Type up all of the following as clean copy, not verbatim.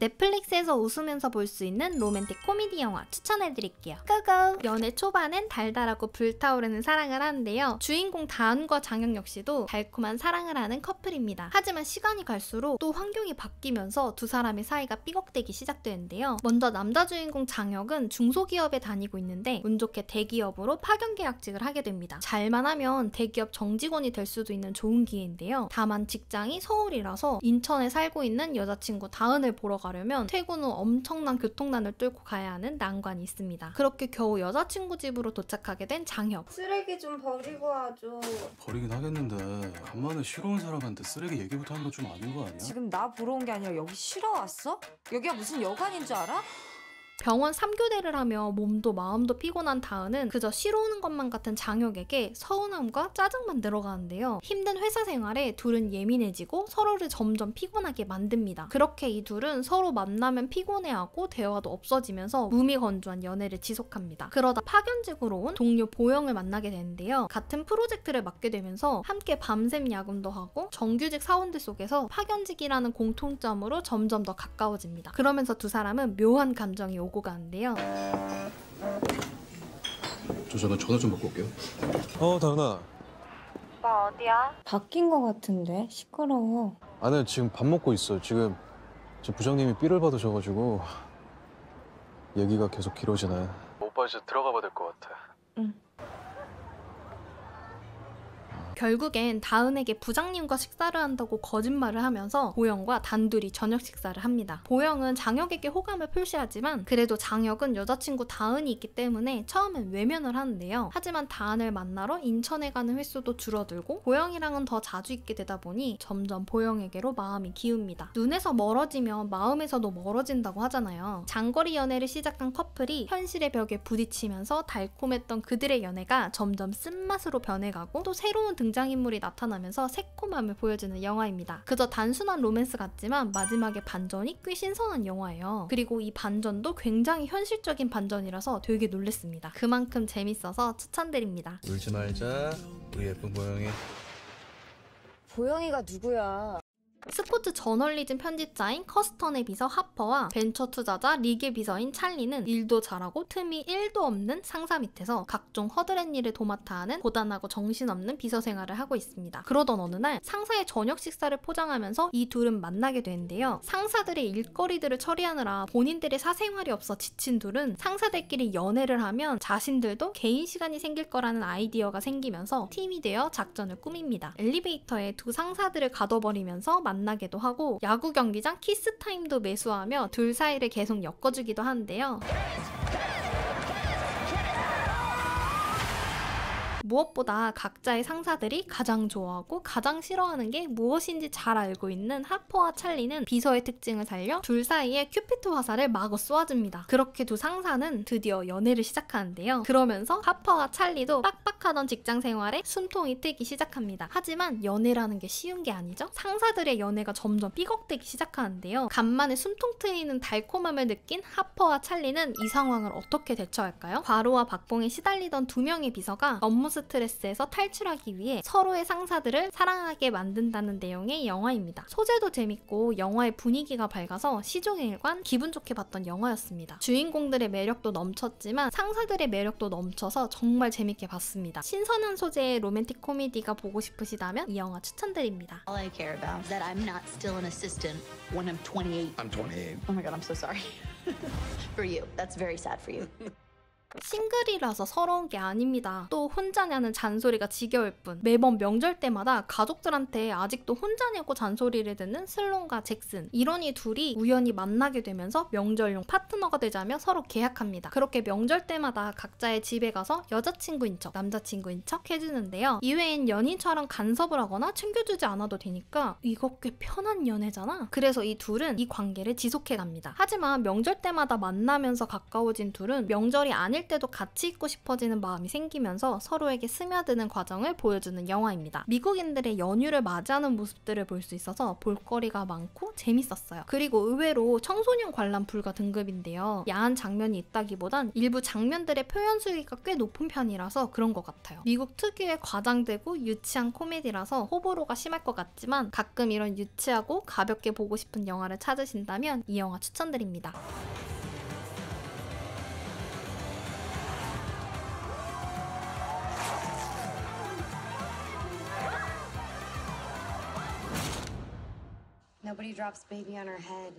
넷플릭스에서 웃으면서 볼 수 있는 로맨틱 코미디 영화 추천해드릴게요. 고고! 연애 초반엔 달달하고 불타오르는 사랑을 하는데요. 주인공 다은과 장혁 역시도 달콤한 사랑을 하는 커플입니다. 하지만 시간이 갈수록 또 환경이 바뀌면서 두 사람의 사이가 삐걱대기 시작되는데요. 먼저 남자 주인공 장혁은 중소기업에 다니고 있는데 운 좋게 대기업으로 파견 계약직을 하게 됩니다. 잘만 하면 대기업 정직원이 될 수도 있는 좋은 기회인데요. 다만 직장이 서울이라서 인천에 살고 있는 여자친구 다은을 보러 가려면 퇴근 후 엄청난 교통난을 뚫고 가야 하는 난관이 있습니다. 그렇게 겨우 여자친구 집으로 도착하게 된 장혁. 쓰레기 좀 버리고 와줘. 버리긴 하겠는데 간만에 쉬러 온 사람한테 쓰레기 얘기부터 하는 거 좀 아닌 거 아니야? 지금 나 보러 온 게 아니라 여기 쉬러 왔어? 여기가 무슨 여관인 줄 알아? 병원 3교대를 하며 몸도 마음도 피곤한 다은은 그저 쉬러 오는 것만 같은 장혁에게 서운함과 짜증만 늘어가는데요. 힘든 회사 생활에 둘은 예민해지고 서로를 점점 피곤하게 만듭니다. 그렇게 이 둘은 서로 만나면 피곤해하고 대화도 없어지면서 무미건조한 연애를 지속합니다. 그러다 파견직으로 온 동료 보영을 만나게 되는데요. 같은 프로젝트를 맡게 되면서 함께 밤샘 야근도 하고 정규직 사원들 속에서 파견직이라는 공통점으로 점점 더 가까워집니다. 그러면서 두 사람은 묘한 감정이 오고 가는데요. 저 잠깐 전화 좀 받고 올게요. 다은아. 오빠 어디야? 바뀐 거 같은데 시끄러워. 아니 지금 밥 먹고 있어. 지금 부장님이 삐를 받으셔가지고 얘기가 계속 길어지네. 오빠 이제 들어가 봐야 될 것 같아. 응. 결국엔 다은에게 부장님과 식사를 한다고 거짓말을 하면서 보영과 단둘이 저녁 식사를 합니다. 보영은 장혁에게 호감을 표시하지만 그래도 장혁은 여자친구 다은이 있기 때문에 처음엔 외면을 하는데요. 하지만 다은을 만나러 인천에 가는 횟수도 줄어들고 보영이랑은 더 자주 있게 되다 보니 점점 보영에게로 마음이 기웁니다. 눈에서 멀어지면 마음에서도 멀어진다고 하잖아요. 장거리 연애를 시작한 커플이 현실의 벽에 부딪히면서 달콤했던 그들의 연애가 점점 쓴맛으로 변해가고 또 새로운 등장인물이 나타나면서 새콤함을 보여주는 영화입니다. 그저 단순한 로맨스 같지만 마지막에 반전이 꽤 신선한 영화예요. 그리고 이 반전도 굉장히 현실적인 반전이라서 되게 놀랬습니다. 그만큼 재밌어서 추천드립니다. 울지 말자. 우리 예쁜 보영이. 보영이가 누구야? 스포츠 저널리즘 편집자인 커스턴의 비서 하퍼와 벤처 투자자 릭의 비서인 찰리는 일도 잘하고 틈이 1도 없는 상사 밑에서 각종 허드렛 일을 도맡아 하는 고단하고 정신없는 비서 생활을 하고 있습니다. 그러던 어느 날 상사의 저녁 식사를 포장하면서 이 둘은 만나게 되는데요. 상사들의 일거리들을 처리하느라 본인들의 사생활이 없어 지친 둘은 상사들끼리 연애를 하면 자신들도 개인 시간이 생길 거라는 아이디어가 생기면서 팀이 되어 작전을 꾸밉니다. 엘리베이터에 두 상사들을 가둬버리면서 만나기도 하고 야구 경기장 키스타임도 매수하며 둘 사이를 계속 엮어주기도 하는데요. 무엇보다 각자의 상사들이 가장 좋아하고 가장 싫어하는 게 무엇인지 잘 알고 있는 하퍼와 찰리는 비서의 특징을 살려 둘 사이에 큐피트 화살을 마구 쏘아줍니다. 그렇게 두 상사는 드디어 연애를 시작하는데요. 그러면서 하퍼와 찰리도 빡빡하던 직장 생활에 숨통이 트기 시작합니다. 하지만 연애라는 게 쉬운 게 아니죠? 상사들의 연애가 점점 삐걱대기 시작하는데요. 간만에 숨통 트이는 달콤함을 느낀 하퍼와 찰리는 이 상황을 어떻게 대처할까요? 과로와 박봉에 시달리던 두 명의 비서가 업무 스트레스에서 탈출하기 위해 서로의 상사들을 사랑하게 만든다는 내용의 영화입니다. 소재도 재밌고 영화의 분위기가 밝아서 시종의 일관 기분 좋게 봤던 영화였습니다. 주인공들의 매력도 넘쳤지만 상사들의 매력도 넘쳐서 정말 재밌게 봤습니다. 신선한 소재의 로맨틱 코미디가 보고 싶으시다면 이 영화 추천드립니다. All I care about is that I'm not still an assistant when I'm 28. I'm 28. Oh my god, I'm so sorry. For you. That's very sad for you. 싱글이라서 서러운 게 아닙니다. 또 혼자냐는 잔소리가 지겨울 뿐. 매번 명절 때마다 가족들한테 아직도 혼자냐고 잔소리를 듣는 슬론과 잭슨. 이러니 둘이 우연히 만나게 되면서 명절용 파트너가 되자며 서로 계약합니다. 그렇게 명절 때마다 각자의 집에 가서 여자친구인 척, 남자친구인 척 해주는데요. 이외엔 연인처럼 간섭을 하거나 챙겨주지 않아도 되니까 이거 꽤 편한 연애잖아? 그래서 이 둘은 이 관계를 지속해갑니다. 하지만 명절 때마다 만나면서 가까워진 둘은 명절이 아닐 어릴 때도 같이 있고 싶어지는 마음이 생기면서 서로에게 스며드는 과정을 보여주는 영화입니다. 미국인들의 연휴를 맞이하는 모습들을 볼 수 있어서 볼거리가 많고 재밌었어요. 그리고 의외로 청소년 관람 불가 등급인데요. 야한 장면이 있다기보단 일부 장면들의 표현 수위가 꽤 높은 편이라서 그런 것 같아요. 미국 특유의 과장되고 유치한 코미디라서 호불호가 심할 것 같지만 가끔 이런 유치하고 가볍게 보고 싶은 영화를 찾으신다면 이 영화 추천드립니다. Nobody drops baby on her head.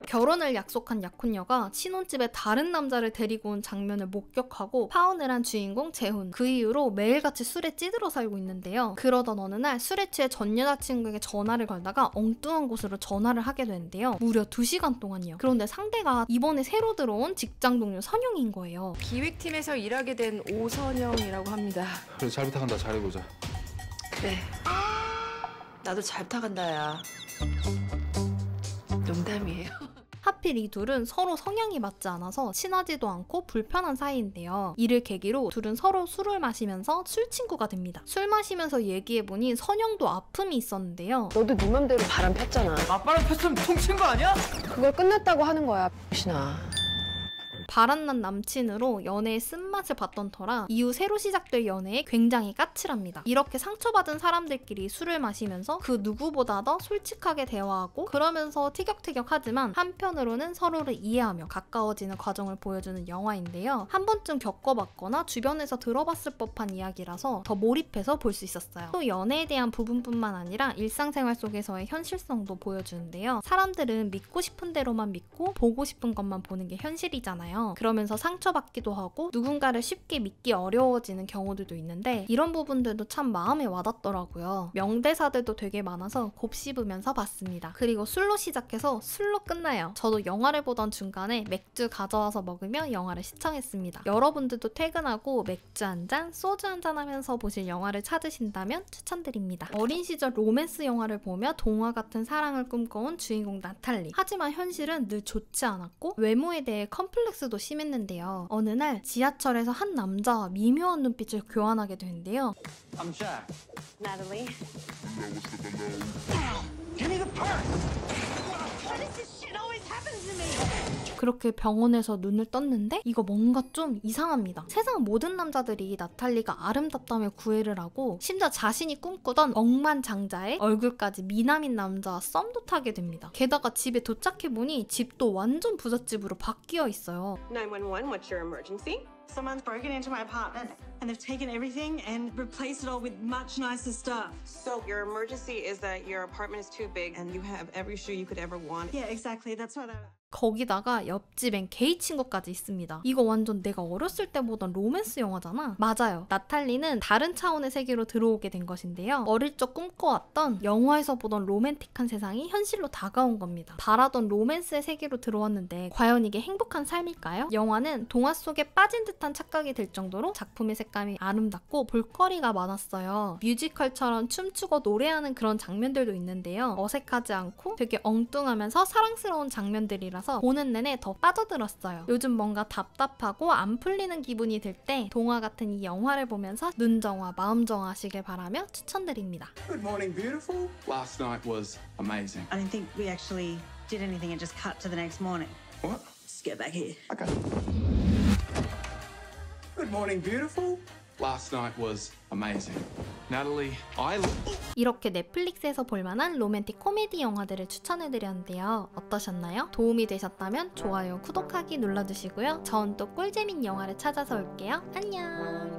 결혼을 약속한 약혼녀가 신혼집에 다른 남자를 데리고 온 장면을 목격하고 파혼을 한 주인공 재훈. 그 이후로 매일같이 술에 찌들어 살고 있는데요. 그러던 어느 날 술에 취해 전 여자친구에게 전화를 걸다가 엉뚱한 곳으로 전화를 하게 되는데요. 무려 2시간 동안이요. 그런데 상대가 이번에 새로 들어온 직장 동료 선영인 거예요. 기획팀에서 일하게 된 오선영이라고 합니다. 그래, 잘 부탁한다. 잘해보자. 그래. 나도 잘 부탁한다, 야. 농담이에요. 하필 이 둘은 서로 성향이 맞지 않아서 친하지도 않고 불편한 사이인데요. 이를 계기로 둘은 서로 술을 마시면서 술친구가 됩니다. 술 마시면서 얘기해보니 선영도 아픔이 있었는데요. 너도 네 맘대로 바람 폈잖아. 아빠랑 폈으면 통친 거 아니야? 그걸 끝났다고 하는 거야, 신아. 바람난 남친으로 연애의 쓴맛을 봤던 터라 이후 새로 시작될 연애에 굉장히 까칠합니다. 이렇게 상처받은 사람들끼리 술을 마시면서 그 누구보다 솔직하게 대화하고 그러면서 티격태격하지만 한편으로는 서로를 이해하며 가까워지는 과정을 보여주는 영화인데요. 한 번쯤 겪어봤거나 주변에서 들어봤을 법한 이야기라서 더 몰입해서 볼 수 있었어요. 또 연애에 대한 부분뿐만 아니라 일상생활 속에서의 현실성도 보여주는데요. 사람들은 믿고 싶은 대로만 믿고 보고 싶은 것만 보는 게 현실이잖아요. 그러면서 상처받기도 하고 누군가를 쉽게 믿기 어려워지는 경우들도 있는데 이런 부분들도 참 마음에 와닿더라고요. 명대사들도 되게 많아서 곱씹으면서 봤습니다. 그리고 술로 시작해서 술로 끝나요. 저도 영화를 보던 중간에 맥주 가져와서 먹으며 영화를 시청했습니다. 여러분들도 퇴근하고 맥주 한잔, 소주 한잔 하면서 보실 영화를 찾으신다면 추천드립니다. 어린 시절 로맨스 영화를 보며 동화 같은 사랑을 꿈꿔온 주인공 나탈리. 하지만 현실은 늘 좋지 않았고 외모에 대해 컴플렉스도 심했는데요. 어느 날 지하철에서 한 남자와 미묘한 눈빛을 교환하게 되는데요. I'm Jack. Natalie. Give me the purse. Why does this shit always happen to me? 그렇게 병원에서 눈을 떴는데 이거 뭔가 좀 이상합니다. 세상 모든 남자들이 나탈리가 아름답다며 구애를 하고 심지어 자신이 꿈꾸던 억만장자의 얼굴까지 미남인 남자와 썸도 타게 됩니다. 게다가 집에 도착해보니 집도 완전 부잣집으로 바뀌어 있어요. 911, what's your emergency? Someone's broken into my apartment and they've taken everything and replaced it all with much nicer stuff. So your emergency is that your apartment is too big and you have every shoe you could ever want. Yeah, exactly. That's what I... 거기다가 옆집엔 게이 친구까지 있습니다. 이거 완전 내가 어렸을 때 보던 로맨스 영화잖아. 맞아요. 나탈리는 다른 차원의 세계로 들어오게 된 것인데요. 어릴 적 꿈꿔왔던 영화에서 보던 로맨틱한 세상이 현실로 다가온 겁니다. 바라던 로맨스의 세계로 들어왔는데 과연 이게 행복한 삶일까요? 영화는 동화 속에 빠진 듯한 착각이 들 정도로 작품의 색감이 아름답고 볼거리가 많았어요. 뮤지컬처럼 춤추고 노래하는 그런 장면들도 있는데요. 어색하지 않고 되게 엉뚱하면서 사랑스러운 장면들이라 보는 내내 더 빠져들었어요. 요즘 뭔가 답답하고 안 풀리는 기분이 들 때 동화 같은 이 영화를 보면서 눈정화, 마음정화하시길 바라며 추천드립니다. Good morning, beautiful. Last night was amazing. I don't think we actually did anything and just cut to the next morning. What? Just get back here. Okay. Good morning, beautiful. Last night was amazing. Natalie, 이렇게 넷플릭스에서 볼만한 로맨틱 코미디 영화들을 추천해드렸는데요. 어떠셨나요? 도움이 되셨다면 좋아요, 구독하기 눌러주시고요. 전 또 꿀재밌는 영화를 찾아서 올게요. 안녕!